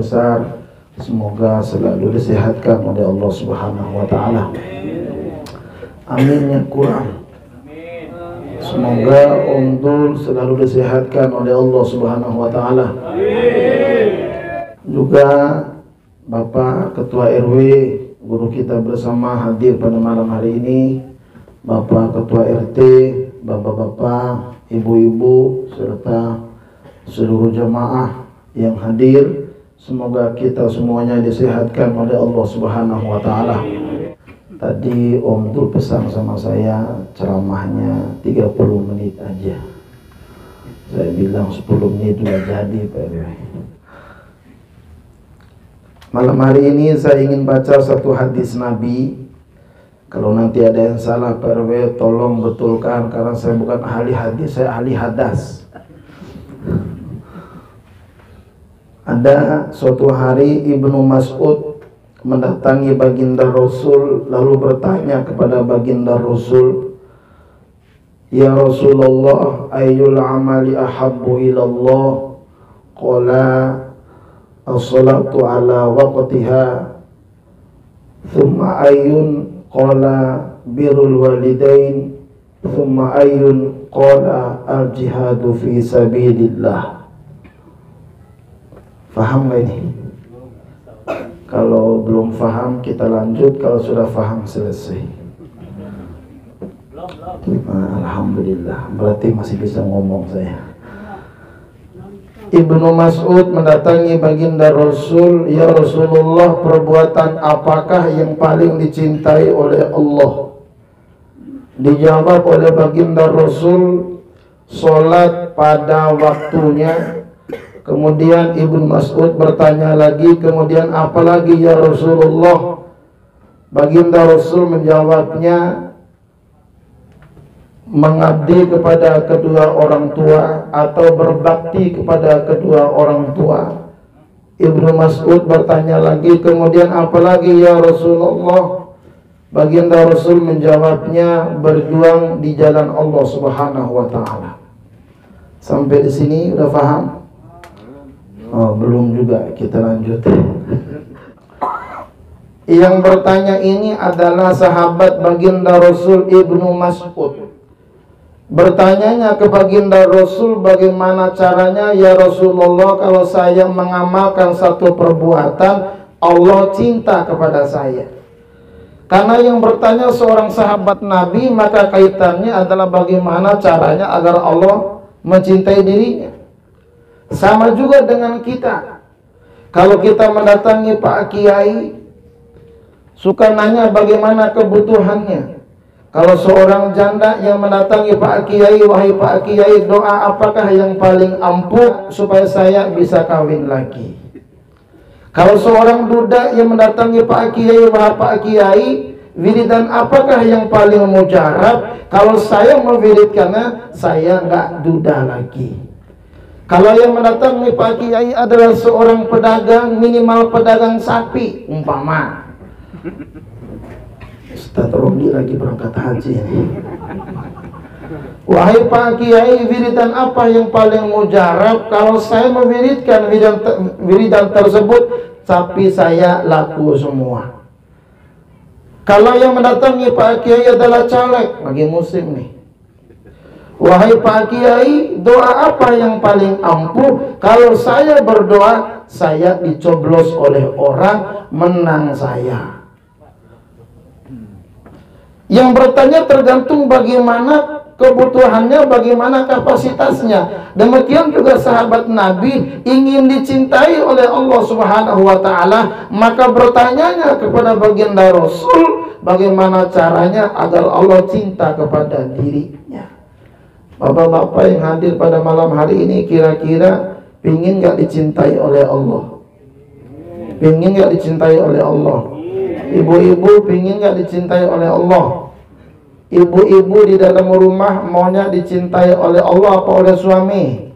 besar. Semoga selalu disehatkan oleh Allah Subhanahu wa taala. Amin yang kurang. Semoga Om Dul selalu disehatkan oleh Allah Subhanahu wa taala. Juga Bapak Ketua RW, guru kita bersama hadir pada malam hari ini. Bapak Ketua RT, bapak-bapak, ibu-ibu, serta seluruh jamaah yang hadir. Semoga kita semuanya disehatkan oleh Allah Subhanahu wa taala. Tadi Om Dul pesan sama saya ceramahnya 30 menit aja. Saya bilang 10 menit sudah jadi, Pak RW. Malam hari ini saya ingin baca satu hadis Nabi. Kalau nanti ada yang salah, Pak RW tolong betulkan, karena saya bukan ahli hadis, saya ahli hadas. Ada suatu hari Ibnu Mas'ud mendatangi baginda Rasul, lalu bertanya kepada baginda Rasul, "Ya Rasulullah, ayyul amali ahabbu ilallah?" Qala as-salatu ala waqtiha. Thumma ayyun? Qala birrul walidain. Thumma ayyun? Qala al-jihadu fi sabilillah. Faham gak ini? Kalau belum faham kita lanjut, kalau sudah faham selesai. Alhamdulillah, berarti masih bisa ngomong saya. Ibnu Mas'ud mendatangi baginda Rasul, "Ya Rasulullah, perbuatan apakah yang paling dicintai oleh Allah?" Dijawab oleh baginda Rasul, "Salat pada waktunya." Kemudian Ibnu Mas'ud bertanya lagi, "Kemudian apa lagi ya Rasulullah?" Baginda Rasul menjawabnya, "Mengabdi kepada kedua orang tua atau berbakti kepada kedua orang tua." Ibnu Mas'ud bertanya lagi, "Kemudian apa lagi ya Rasulullah?" Baginda Rasul menjawabnya, "Berjuang di jalan Allah Subhanahu wa taala." Sampai di sini udah paham? Oh, belum juga, kita lanjut. Yang bertanya ini adalah sahabat baginda Rasul Ibnu Mas'ud. Bertanyanya ke baginda Rasul, "Bagaimana caranya ya Rasulullah kalau saya mengamalkan satu perbuatan Allah cinta kepada saya?" Karena yang bertanya seorang sahabat Nabi, maka kaitannya adalah bagaimana caranya agar Allah mencintai dirinya. Sama juga dengan kita. Kalau kita mendatangi Pak Kiai, suka nanya bagaimana kebutuhannya. Kalau seorang janda yang mendatangi Pak Kiai, "Wahai Pak Kiai, doa apakah yang paling ampuh supaya saya bisa kawin lagi?" Kalau seorang duda yang mendatangi Pak Kiai, "Wahai Pak Kiai, wiridan apakah yang paling mujarab? Kalau saya mewiridkannya, saya nggak duda lagi." Kalau yang mendatangi Pak Kiai adalah seorang pedagang, minimal pedagang sapi umpama. Ustaz Romli lagi berangkat haji ini. "Wahai Pak Kiai, wiridan apa yang paling mujarab? Kalau saya mewiridkan wiridan tersebut, sapi saya laku semua." Kalau yang mendatangi Pak Kiai adalah caleg, lagi musim nih. "Wahai Pak Kiai, doa apa yang paling ampuh? Kalau saya berdoa, saya dicoblos oleh orang, menang saya." Yang bertanya tergantung bagaimana kebutuhannya, bagaimana kapasitasnya. Demikian juga sahabat Nabi ingin dicintai oleh Allah Subhanahu wa taala, maka bertanyanya kepada baginda Rasul, bagaimana caranya agar Allah cinta kepada dirinya. Bapak-bapak yang hadir pada malam hari ini, kira-kira pingin gak dicintai oleh Allah? Pingin gak dicintai oleh Allah? Ibu-ibu pingin gak dicintai oleh Allah? Ibu-ibu di dalam rumah maunya dicintai oleh Allah apa oleh suami?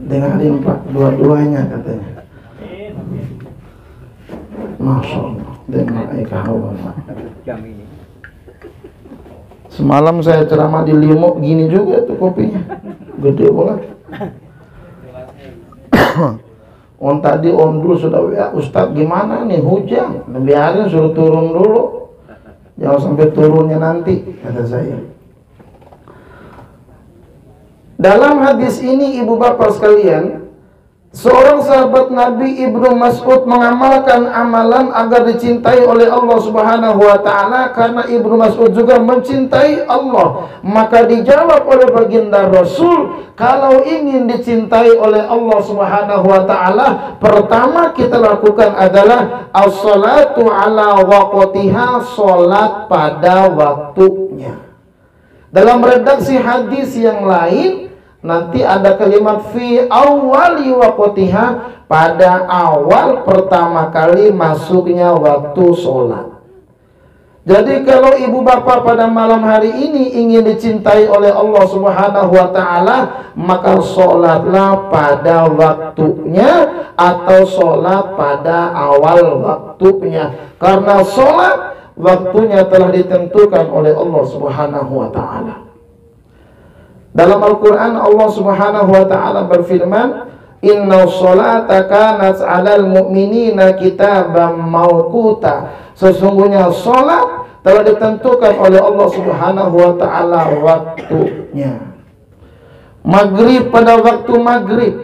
Dengarin Pak, dua-duanya katanya. Masya Allah, dengar kawan. Semalam saya ceramah di Limok, gini juga tuh kopinya, gede banget. Tadi om dulu sudah ya Ustadz gimana nih hujan, biarin suruh turun dulu, jangan sampai turunnya nanti, kata saya. Dalam hadis ini ibu bapak sekalian, seorang sahabat Nabi Ibnu Mas'ud mengamalkan amalan agar dicintai oleh Allah Subhanahu wa taala, karena Ibnu Mas'ud juga mencintai Allah. Maka dijawab oleh baginda Rasul, kalau ingin dicintai oleh Allah Subhanahu wa taala, pertama kita lakukan adalah as-salatu ala waqtiha, salat pada waktunya. Dalam redaksi hadis yang lain nanti ada kalimat fi awwali waqtiha, pada awal pertama kali masuknya waktu sholat. Jadi kalau ibu bapak pada malam hari ini ingin dicintai oleh Allah Subhanahu wa taala, maka sholatlah pada waktunya atau sholat pada awal waktunya, karena sholat waktunya telah ditentukan oleh Allah Subhanahu wa taala. Dalam Al-Quran Allah Subhanahu wa ta'ala berfirman, inna sholata kanat 'alal mu'minina kitaban mawquta. Sesungguhnya sholat telah ditentukan oleh Allah Subhanahu wa ta'ala waktunya. Maghrib pada waktu maghrib,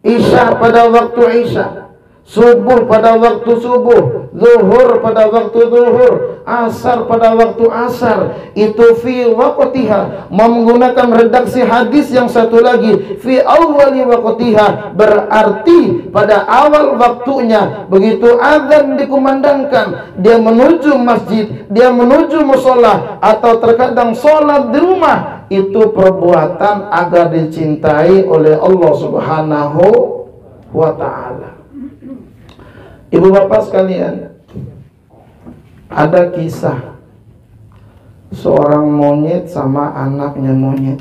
isya pada waktu isya, subuh pada waktu subuh, zuhur pada waktu zuhur, asar pada waktu asar, itu fi waqtiha. Menggunakan redaksi hadis yang satu lagi, fi awwali waqtiha, berarti pada awal waktunya. Begitu azan dikumandangkan, dia menuju masjid, dia menuju mushola, atau terkadang sholat di rumah, itu perbuatan agar dicintai oleh Allah Subhanahu wa ta'ala. Ibu bapak sekalian, ada kisah seorang monyet sama anaknya monyet.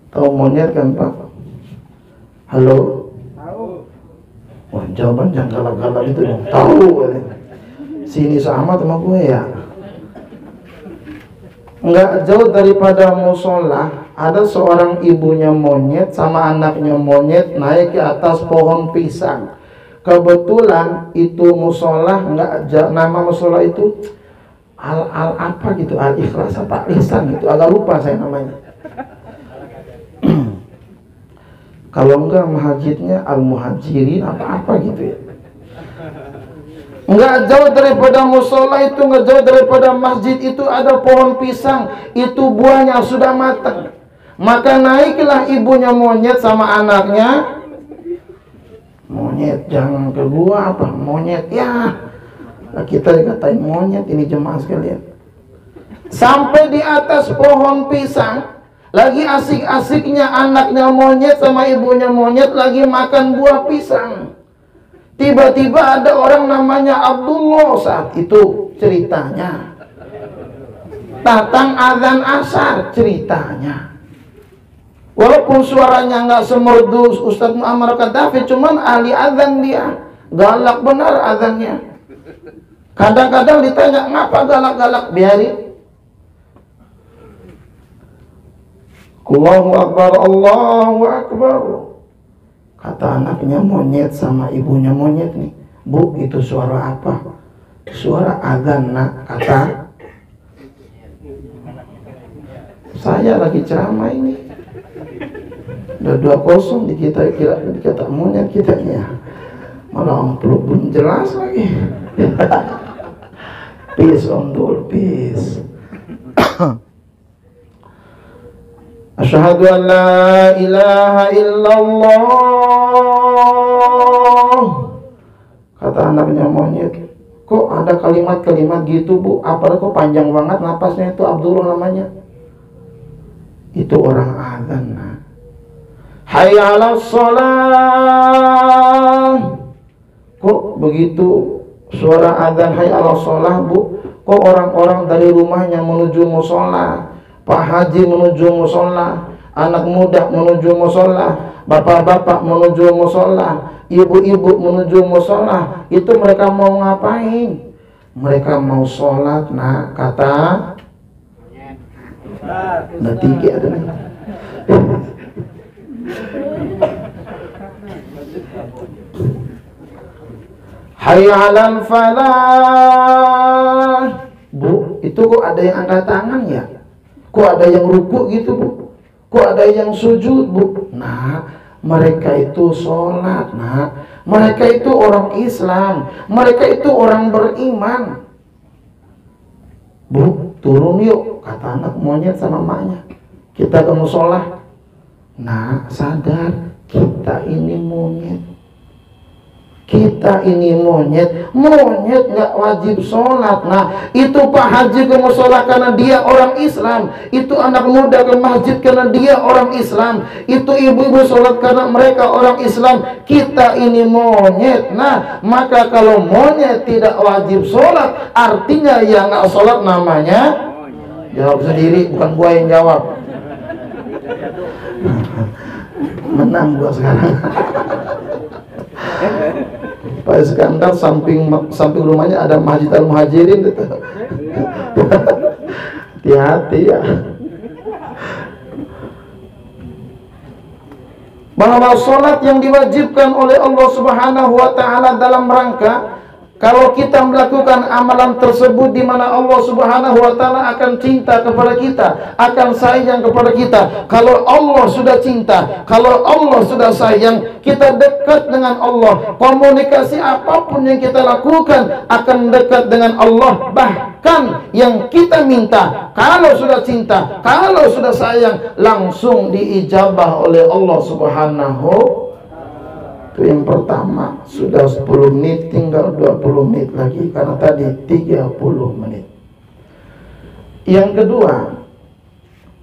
Tahu monyet kan Pak? Halo? Tahu. Wah, jawaban jangan galak-galak itu dong. Tahu. Sini sama sama gue ya. Enggak jauh daripada musola, ada seorang ibunya monyet sama anaknya monyet naik ke atas pohon pisang. Kebetulan itu musola, nama musola itu al apa gitu, al ikhlas apa ihsan gitu, agak lupa saya namanya. Kalau enggak masjidnya al muhajirin apa gitu ya. Enggak jauh daripada musola itu, enggak jauh daripada masjid itu ada pohon pisang, itu buahnya sudah matang. Maka naiklah ibunya monyet sama anaknya. Monyet, jangan ke gua apa monyet ya, kita dikatain monyet ini jemaah sekalian. Sampai di atas pohon pisang, lagi asik-asiknya anaknya monyet sama ibunya monyet lagi makan buah pisang. Tiba-tiba ada orang namanya Abdullah, saat itu ceritanya datang azan asar ceritanya. Walaupun suaranya nggak semerdu Ustadz Muammar Gaddafi, cuman ahli azan dia, galak benar azannya. Kadang-kadang ditanya ngapa galak-galak, biarin. Allahu Akbar, Allahu Akbar. Kata anaknya monyet sama ibunya monyet nih, Bu, itu suara apa? Suara azan nak, kata. Saya lagi ceramah ini. Udah 2-0 dikata monyet kitanya, malah belum jelas lagi. Peace om dul, peace. Asyhadu an la ilaha illallah. Kata anaknya monyet, kok ada kalimat-kalimat gitu Bu, apalagi kok panjang banget napasnya, itu Abdullah namanya. Itu orang azan. Hayya 'alas shalah. Kok begitu suara azan hayya 'alas shalah Bu, kok orang-orang dari rumahnya menuju mushola, Pak Haji menuju mushola, anak muda menuju mushola, bapak-bapak menuju mushola, ibu-ibu menuju mushola. Itu mereka mau ngapain? Mereka mau sholat. Nah, kata ada 3 ada nih. Hayya 'alal falah. Bu, itu kok ada yang angkat tangan ya? Kok ada yang ruku gitu, Bu? Kok ada yang sujud, Bu? Nah, mereka itu sholat, nah. Mereka itu orang Islam. Mereka itu orang beriman. Bu, turun yuk, kata anak monyet sama maknya. Kita ke musola. Nah, sadar, kita ini monyet. Kita ini monyet nggak wajib sholat. Nah, itu Pak Haji ke musola karena dia orang Islam. Itu anak muda ke masjid karena dia orang Islam. Itu ibu-ibu sholat karena mereka orang Islam. Kita ini monyet. Nah, maka kalau monyet tidak wajib sholat, artinya yang nggak sholat namanya. Jawab sendiri, bukan gua yang jawab. Menang gua sekarang. Pak Iskandar samping rumahnya ada Masjid Al-Muhajirin gitu. Hati-hati ya. Bahwa sholat yang diwajibkan oleh Allah Subhanahu wa Ta'ala dalam rangka kalau kita melakukan amalan tersebut di mana Allah Subhanahu wa Ta'ala akan cinta kepada kita, akan sayang kepada kita. Kalau Allah sudah cinta, kalau Allah sudah sayang, kita dekat dengan Allah. Komunikasi apapun yang kita lakukan akan dekat dengan Allah. Bahkan yang kita minta, kalau sudah cinta, kalau sudah sayang, langsung diijabah oleh Allah Subhanahu. Itu yang pertama. Sudah 10 menit, tinggal 20 menit lagi karena tadi 30 menit. Yang kedua,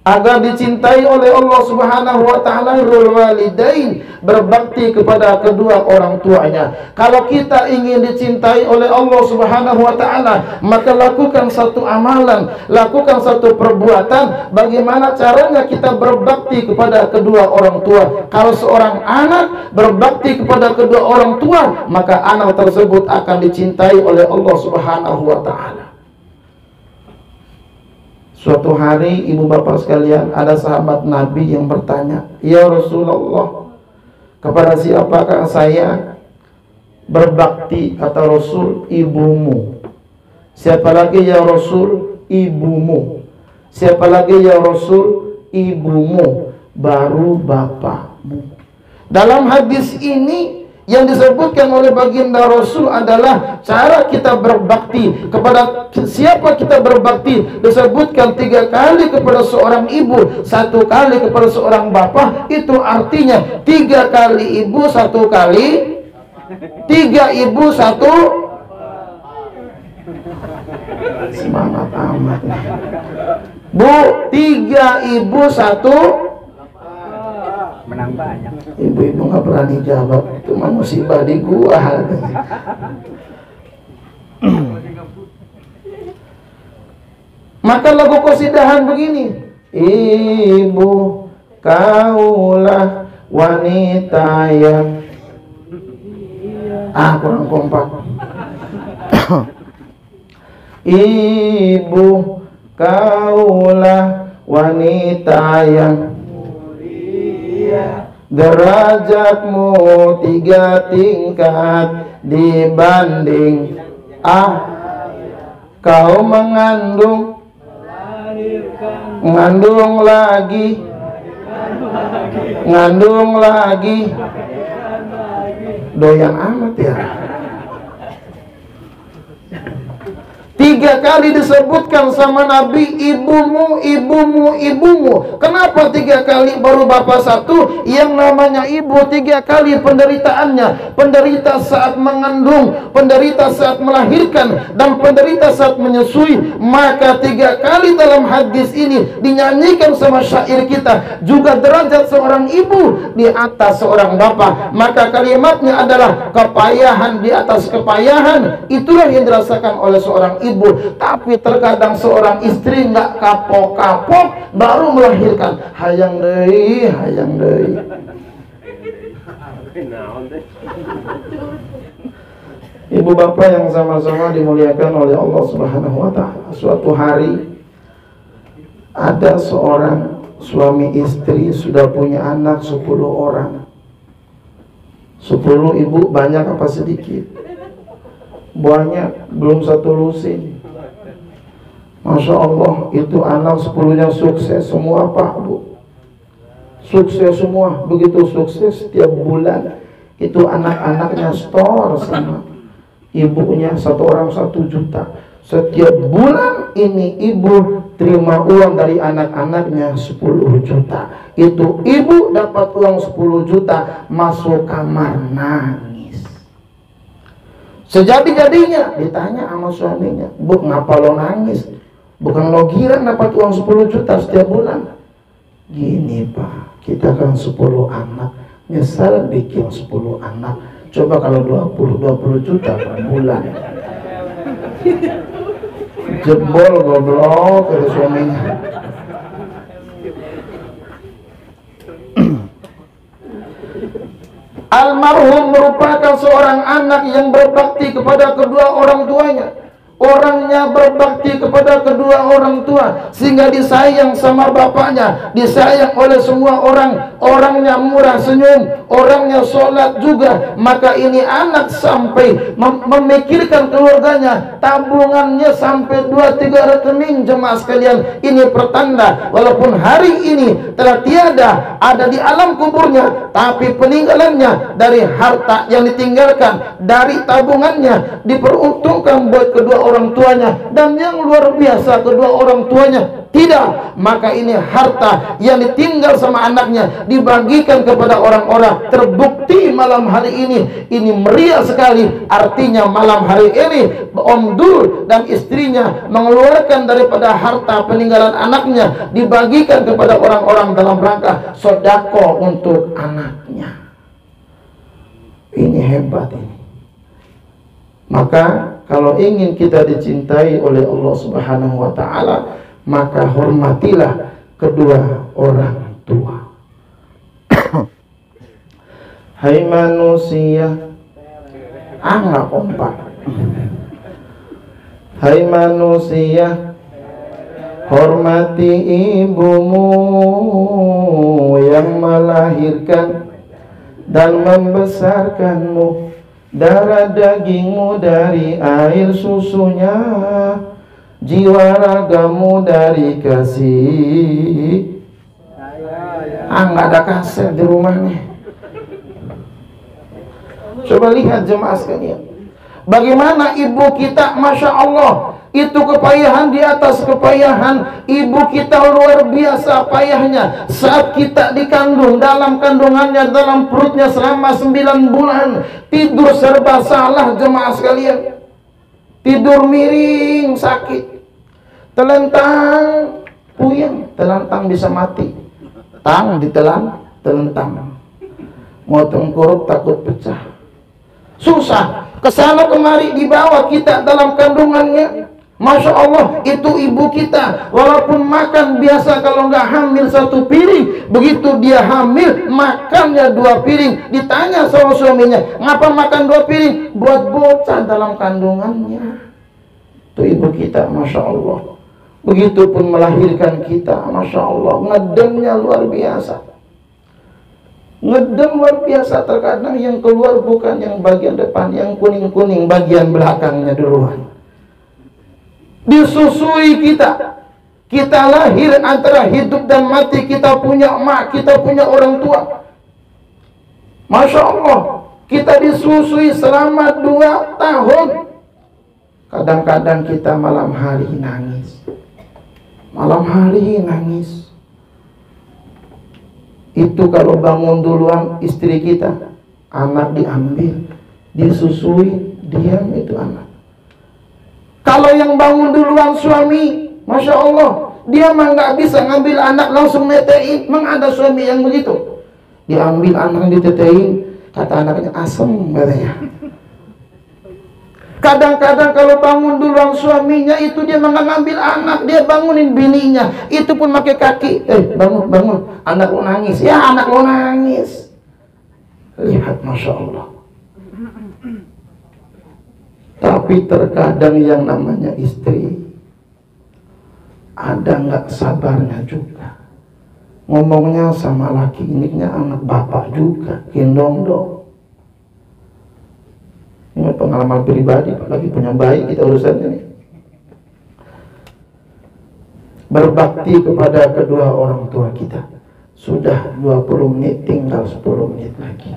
agar dicintai oleh Allah Subhanahu wa Ta'ala, birrul walidain, berbakti kepada kedua orang tuanya. Kalau kita ingin dicintai oleh Allah Subhanahu wa Ta'ala, maka lakukan satu amalan, lakukan satu perbuatan. Bagaimana caranya kita berbakti kepada kedua orang tua? Kalau seorang anak berbakti kepada kedua orang tua, maka anak tersebut akan dicintai oleh Allah Subhanahu wa Ta'ala. Suatu hari, ibu bapak sekalian, ada sahabat Nabi yang bertanya, "Ya Rasulullah, kepada siapakah saya berbakti?" Kata Rasul, "Ibumu." "Siapa lagi ya Rasul?" "Ibumu." "Siapa lagi ya Rasul?" "Ibumu." "Baru bapakmu." Dalam hadis ini yang disebutkan oleh baginda Rasul adalah cara kita berbakti. Kepada siapa kita berbakti? Disebutkan 3 kali kepada seorang ibu, 1 kali kepada seorang bapak. Itu artinya 3 kali ibu, 1 kali, 3 ibu, 1. Semangat amat. Bu, 3 ibu, 1. Menang banyak. Ibu-ibu nggak berani jawab, itu mah musibah di gua. Maka lagu qasidahan begini, "Ibu kaulah wanita yang..." Kurang kompak. "Ibu kaulah wanita yang derajatmu 3 tingkat dibanding kau mengandung lagi doyan amat ya." 3 kali disebutkan sama Nabi, ibumu, ibumu, ibumu. Kenapa 3 kali baru bapak 1? Yang namanya ibu 3 kali penderitaannya. Penderita saat mengandung, penderita saat melahirkan, dan penderita saat menyusui. Maka 3 kali dalam hadis ini dinyanyikan sama syair kita. Juga derajat seorang ibu di atas seorang bapak. Maka kalimatnya adalah kepayahan di atas kepayahan. Itulah yang dirasakan oleh seorang ibu. Tapi terkadang seorang istri nggak kapok-kapok baru melahirkan, hayang deui, hayang deui. Ibu bapak yang sama-sama dimuliakan oleh Allah Subhanahu wa Ta'ala, suatu hari ada seorang suami istri sudah punya anak 10 orang. 10 ibu banyak apa sedikit? Banyak, belum 1 lusin. Masya Allah, itu anak 10-nya sukses semua Pak Bu. Sukses semua, begitu sukses setiap bulan itu anak-anaknya store sama ibunya, 1 orang 1 juta. Setiap bulan ini ibu terima uang dari anak-anaknya 10 juta. Itu ibu dapat uang 10 juta, masuk kamar nangis. Sejadi-jadinya ditanya sama suaminya, Bu, ngapa lo nangis? Bukan lo girang dapat uang 10 juta setiap bulan? Gini Pak, kita kan 10 anak, nyesal bikin 10 anak. Coba kalau 20 juta per bulan. Jebol goblok kata suaminya. Almarhum merupakan seorang anak yang berbakti kepada kedua orang tuanya. Orangnya berbakti kepada kedua orang tua sehingga disayang sama bapaknya, disayang oleh semua orang. Orangnya murah senyum, orangnya sholat juga. Maka ini anak sampai memikirkan keluarganya, tabungannya sampai 2-3 rekening. Jemaah sekalian, ini pertanda walaupun hari ini telah tiada ada di alam kuburnya, tapi peninggalannya dari harta yang ditinggalkan, dari tabungannya diperuntukkan buat kedua orang tuanya. Dan yang luar biasa, kedua orang tuanya tidak, maka ini harta yang ditinggal sama anaknya dibagikan kepada orang-orang. Terbukti malam hari ini meriah sekali. Artinya malam hari ini Om Dul dan istrinya mengeluarkan daripada harta peninggalan anaknya, dibagikan kepada orang-orang dalam rangka sedekah untuk anaknya. Ini hebat ini. Maka kalau ingin kita dicintai oleh Allah Subhanahu wa taala, maka hormatilah kedua orang tua. Hai manusia, nggak kompak. Hai manusia, hormati ibumu yang melahirkan dan membesarkanmu. Darah dagingmu dari air susunya, jiwa ragamu dari kasih. Nggak ada kaset di rumahnya. Coba lihat jemaah sekalian, bagaimana ibu kita, Masya Allah, itu kepayahan di atas kepayahan. Ibu kita luar biasa payahnya saat kita dikandung, dalam kandungannya, dalam perutnya selama 9 bulan. Tidur serba salah jemaah sekalian. Tidur miring sakit, telentang puyeng, telentang bisa mati, tang ditelan telentang, mau tengkurap takut pecah, susah kesana kemari dibawa kita dalam kandungannya. Masya Allah, itu ibu kita walaupun makan biasa, kalau nggak hamil 1 piring, begitu dia hamil makannya 2 piring. Ditanya sama suaminya, ngapa makan 2 piring? Buat bocah dalam kandungannya. Itu ibu kita, Masya Allah. Begitupun melahirkan kita, Masya Allah, ngedemnya luar biasa. Ngedem luar biasa. Terkadang yang keluar bukan yang bagian depan, yang kuning-kuning bagian belakangnya duluan. Disusui kita. Kita lahir antara hidup dan mati. Kita punya emak, kita punya orang tua. Masya Allah, kita disusui selama 2 tahun. Kadang-kadang kita malam hari nangis. Malam hari nangis. Itu kalau bangun duluan istri kita, anak diambil, disusui, diam itu anak. Kalau yang bangun duluan suami, Masya Allah, dia mah nggak bisa ngambil anak langsung netein. Memang ada suami yang begitu. Diambil anak ditetein, kata anaknya asem katanya. Kadang-kadang kalau bangun duluan suaminya itu dia nggak ngambil anak, dia bangunin bininya. Itu pun pakai kaki. Bangun, bangun. Anak lo nangis. Ya anak lo nangis. Lihat, Masya Allah. Tapi terkadang yang namanya istri ada nggak sabarnya juga. Ngomongnya sama laki, ini anak bapak juga, kindong dong. amal pribadi, apalagi punya bayi kita urusan ini. Berbakti kepada kedua orang tua kita. Sudah 20 menit, tinggal 10 menit lagi.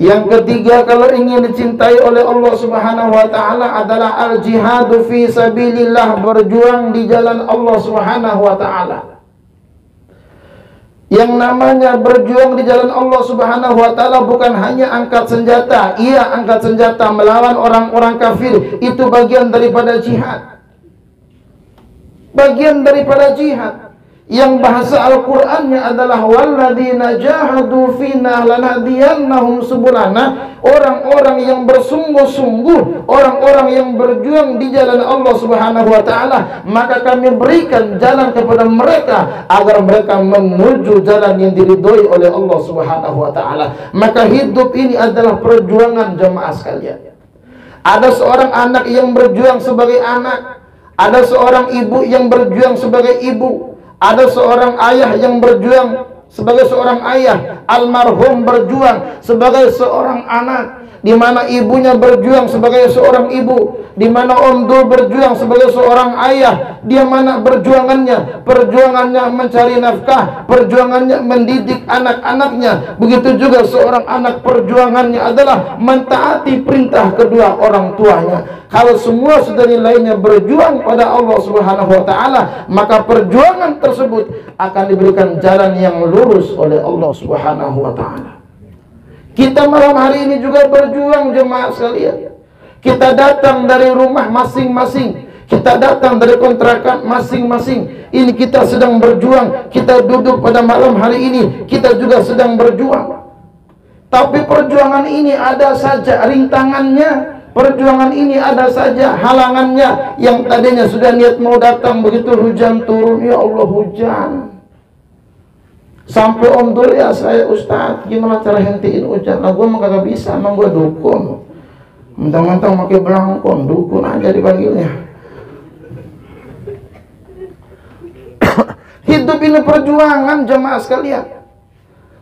Yang ketiga, kalau ingin dicintai oleh Allah Subhanahu wa taala adalah al-jihadu fi sabilillah, berjuang di jalan Allah Subhanahu wa taala. Yang namanya berjuang di jalan Allah Subhanahu wa taala bukan hanya angkat senjata. Iya, angkat senjata melawan orang-orang kafir, itu bagian daripada jihad. Bagian daripada jihad. Yang bahasa Al-Qur'annya adalah walladzina jahadu fina lanahdiyannahum subulana, orang-orang yang bersungguh-sungguh, orang-orang yang berjuang di jalan Allah Subhanahu wa taala, maka kami berikan jalan kepada mereka agar mereka menuju jalan yang diridhoi oleh Allah Subhanahu wa taala. Maka hidup ini adalah perjuangan jemaah sekalian. Ada seorang anak yang berjuang sebagai anak, ada seorang ibu yang berjuang sebagai ibu, ada seorang ayah yang berjuang sebagai seorang ayah, almarhum berjuang sebagai seorang anak, di mana ibunya berjuang sebagai seorang ibu, di mana Om Dul berjuang sebagai seorang ayah. Dia mana perjuangannya? Perjuangannya mencari nafkah, perjuangannya mendidik anak-anaknya. Begitu juga seorang anak perjuangannya adalah mentaati perintah kedua orang tuanya. Kalau semua sudah nilainya berjuang pada Allah Subhanahu wa taala, maka perjuangan tersebut akan diberikan jalan yang lurus oleh Allah Subhanahu wa taala. Kita malam hari ini juga berjuang jemaah sekalian. Kita datang dari rumah masing-masing, kita datang dari kontrakan masing-masing. Ini kita sedang berjuang. Kita duduk pada malam hari ini, kita juga sedang berjuang. Tapi perjuangan ini ada saja rintangannya. Perjuangan ini ada saja halangannya. Yang tadinya sudah niat mau datang, begitu hujan turun, ya Allah hujan. Sampai Om Dul, ya saya Ustaz, gimana cara hentiin hujan? Nah gue mah kagak bisa, emang gue dukun. Mentang-mentang pakai belangkon, dukun aja dipanggilnya. Hidup ini perjuangan jemaah sekalian.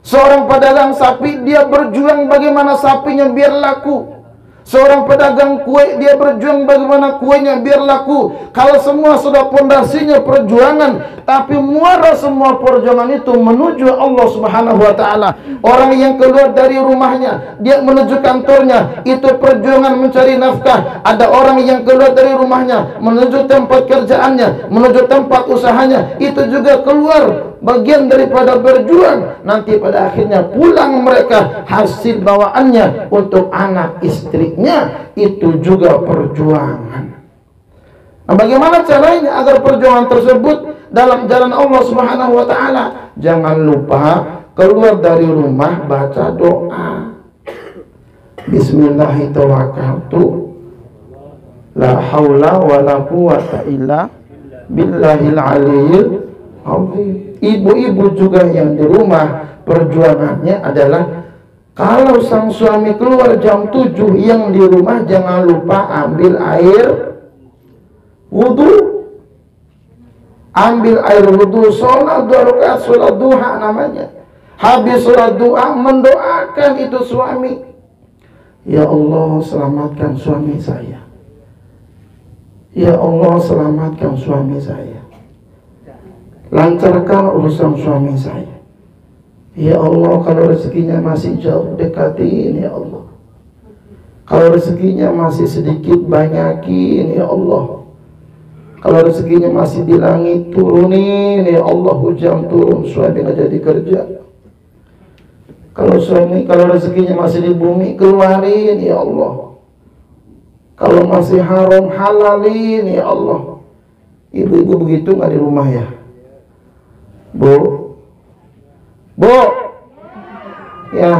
Seorang pedagang sapi, dia berjuang bagaimana sapinya biar laku. Seorang pedagang kue, dia berjuang bagaimana kuenya biar laku. Kalau semua sudah pondasinya perjuangan, tapi muara semua perjuangan itu menuju Allah Subhanahu wa taala. Orang yang keluar dari rumahnya, dia menuju kantornya, itu perjuangan mencari nafkah. Ada orang yang keluar dari rumahnya menuju tempat kerjaannya, menuju tempat usahanya, itu juga keluar bagian daripada berjuang. Nanti pada akhirnya pulang mereka, hasil bawaannya untuk anak istrinya, itu juga perjuangan. Nah, bagaimana caranya agar perjuangan tersebut dalam jalan Allah Subhanahu wa taala? Jangan lupa keluar dari rumah baca doa. Bismillahirrahmanirrahim. La haula wala quwata illa billahil aliyyil azim. Ibu-ibu juga yang di rumah perjuangannya adalah kalau sang suami keluar jam 7, yang di rumah jangan lupa ambil air wudu. Ambil air wudu, sholat 2 rakaat, sholat duha namanya. Habis sholat duha mendoakan itu suami. Ya Allah, selamatkan suami saya. Ya Allah, selamatkan suami saya. Lancarkan urusan suami saya. Ya Allah, kalau rezekinya masih jauh, dekatin ya Allah. Kalau rezekinya masih sedikit, banyakin ya Allah. Kalau rezekinya masih di langit, turunin ya Allah. Hujan turun, suami nggak jadi kerja. Kalau rezekinya masih di bumi, keluarin ya Allah. Kalau masih haram, halalin ya Allah. Ibu-ibu begitu nggak di rumah ya? Bu, ya.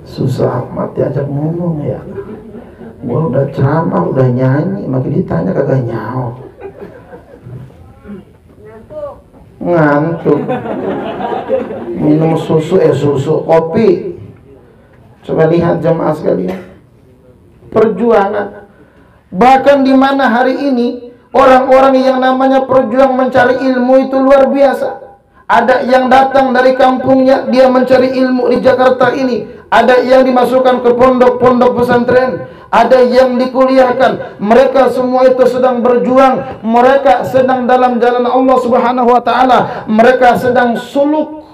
Susah amat diajak ngomong ya. Gua udah ceramah, udah nyanyi, makin ditanya kagak nyaut. Ngantuk. Minum susu, kopi. Coba lihat jemaah sekalian, perjuangan. Bahkan di mana hari ini Orang-orang yang namanya perjuang mencari ilmu itu luar biasa. Ada yang datang dari kampungnya, dia mencari ilmu di Jakarta ini. Ada yang dimasukkan ke pondok-pondok pesantren. Ada yang dikuliahkan. Mereka semua itu sedang berjuang. Mereka sedang dalam jalan Allah Subhanahu wa taala. Mereka sedang suluk.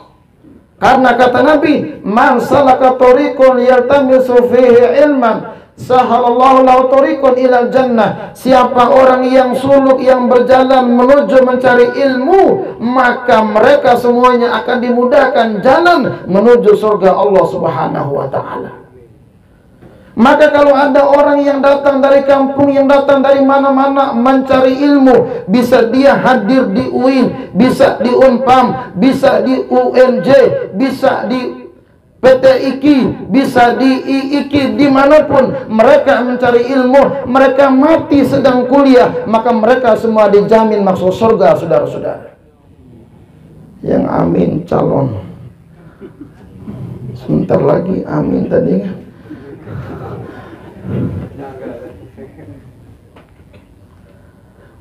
Karena kata Nabi, "Man salaka tariqan yaltamisu fihi ilman, sahalallahu lahu tariqan ilal jannah." Siapa orang yang suluk, yang berjalan menuju mencari ilmu, maka mereka semuanya akan dimudahkan jalan menuju surga Allah Subhanahu wa taala. Maka kalau ada orang yang datang dari kampung, yang datang dari mana-mana mencari ilmu, bisa dia hadir di UIN, bisa di Unpam, bisa di UNJ, bisa di PT IKI, bisa di IIKI, dimanapun mereka mencari ilmu, mereka mati sedang kuliah, maka mereka semua dijamin masuk surga, saudara-saudara. Yang amin calon. Sebentar lagi amin tadi kan.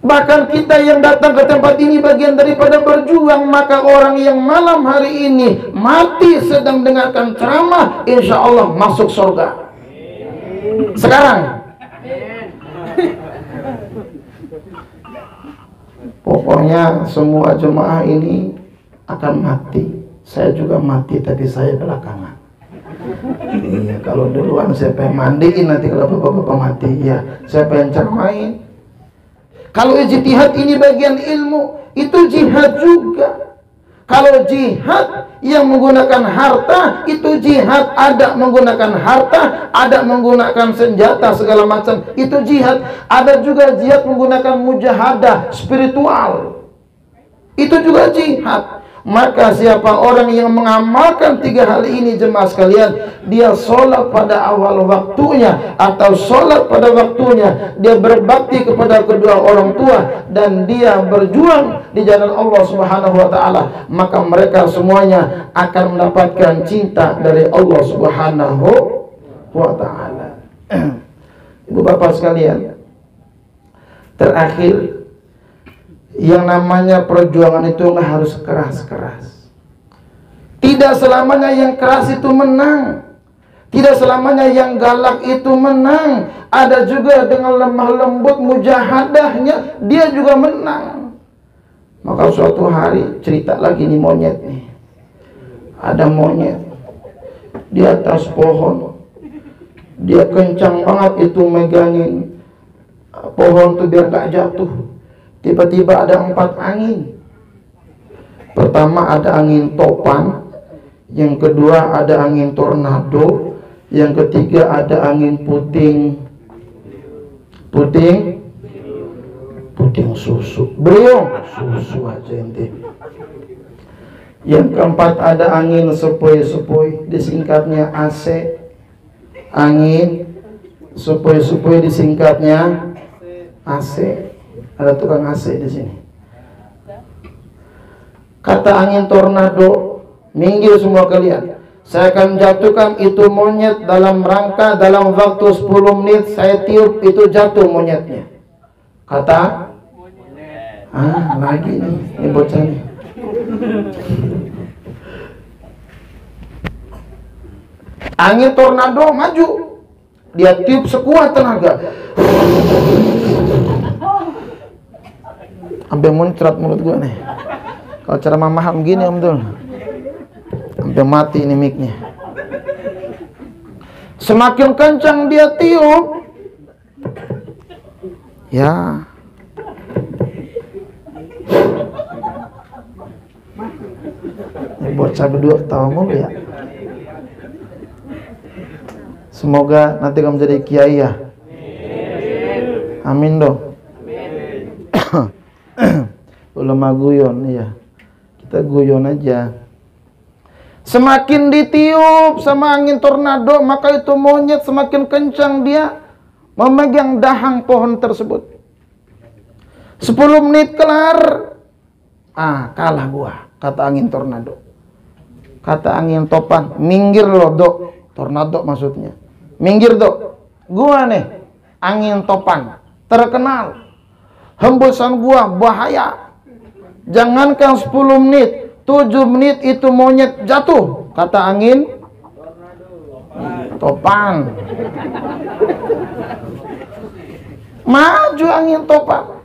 Bahkan kita yang datang ke tempat ini bagian daripada berjuang. Maka orang yang malam hari ini mati sedang dengarkan ceramah, insya Allah masuk surga sekarang. Pokoknya semua jemaah ini akan mati. Saya juga mati, tapi saya belakangan. Iya, kalau duluan saya pengen mandiin, nanti kalau bapak-bapak mati, ya saya pengen ceramain. Kalau ijtihad ini bagian ilmu, itu jihad juga. Kalau jihad yang menggunakan harta, itu jihad. Ada menggunakan harta, ada menggunakan senjata segala macam, itu jihad. Ada juga jihad menggunakan mujahadah spiritual, itu juga jihad. Maka siapa orang yang mengamalkan 3 hal ini, jemaah sekalian, dia sholat pada awal waktunya atau sholat pada waktunya, dia berbakti kepada kedua orang tua, dan dia berjuang di jalan Allah Subhanahu wa taala, maka mereka semuanya akan mendapatkan cinta dari Allah Subhanahu wa taala. Ibu bapak sekalian, terakhir, yang namanya perjuangan itu nggak harus keras-keras. Tidak selamanya yang keras itu menang. Tidak selamanya yang galak itu menang. Ada juga dengan lemah lembut mujahadahnya, dia juga menang. Maka suatu hari, cerita lagi nih monyet nih. Ada monyet di atas pohon. Dia kencang banget itu megangin pohon tuh biar gak jatuh. Tiba-tiba ada 4 angin. Pertama ada angin topan, yang kedua ada angin tornado, yang ketiga ada angin puting susu, beliau susu aja ente. Yang keempat ada angin sepoi-sepoi, disingkatnya AC. Angin sepoi-sepoi disingkatnya AC. Ada tukang AC di sini. Kata angin tornado, minggir semua kalian. Saya akan jatuhkan itu monyet dalam rangka dalam waktu 10 menit. Saya tiup itu jatuh monyetnya. Kata lagi nih, ini bocah nih. Angin tornado maju. Dia tiup sekuat tenaga. Sampai muncrat mulut gue nih. Kalau cara memaham gini om tuh, sampai mati ini mic-nya. Semakin kencang dia tiup, ya ini bocah berdua ketawa mulu ya. Semoga nanti kamu jadi kiai ya. Amin dong. Ulama guyon, iya. Kita guyon aja. Semakin ditiup sama angin tornado, maka itu monyet semakin kencang dia memegang dahang pohon tersebut. 10 menit kelar, kalah gua, kata angin tornado. Kata angin topan, minggir lo dok, tornado maksudnya. Minggir dok, gua nih angin topan, terkenal. Hembusan gua bahaya. Jangankan 10 menit, 7 menit itu monyet jatuh. Kata angin, topan. Maju angin topan.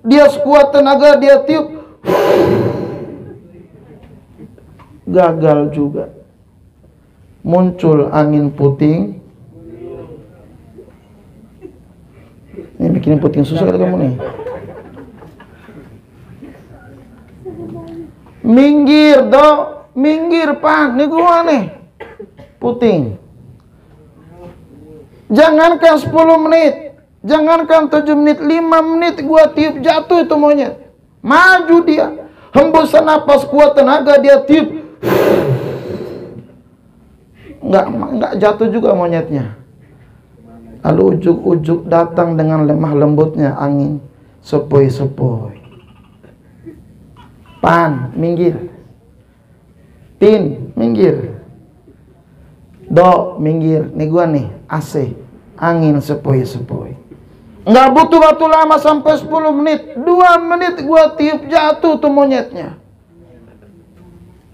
Dia sekuat tenaga, dia tiup. Gagal juga. Muncul angin puting. Ini bikin puting susah kali kamu nih. Minggir dong, minggir pan. Nih gua nih puting. Jangankan 10 menit, jangankan 7 menit, 5 menit gua tiup jatuh itu monyet. Maju dia. Hembusan napas kuat tenaga dia tiup. Enggak jatuh juga monyetnya. Lalu ujuk-ujuk datang dengan lemah lembutnya angin sepoi-sepoi. Pan, minggir. Tin, minggir. Do, minggir. Nih gua nih, AC. Angin sepoi-sepoi. Enggak butuh waktu lama sampai 10 menit. 2 menit gua tiup jatuh tuh monyetnya.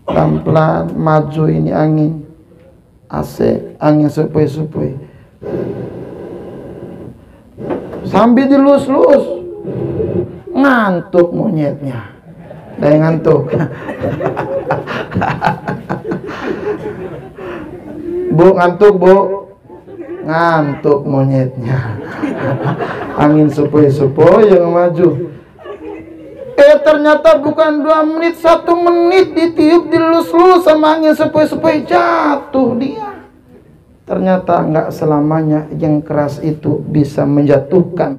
Pelan-pelan maju ini angin. AC, angin sepoi-sepoi. Sambil dilus-lus. Ngantuk monyetnya. Dari ngantuk. Bu, ngantuk bu. Ngantuk monyetnya. Angin sepoi-sepoi yang maju. Ternyata bukan 2 menit, 1 menit ditiup, dilus-lus sama angin sepoi-sepoi, jatuh dia. Ternyata nggak selamanya yang keras itu bisa menjatuhkan.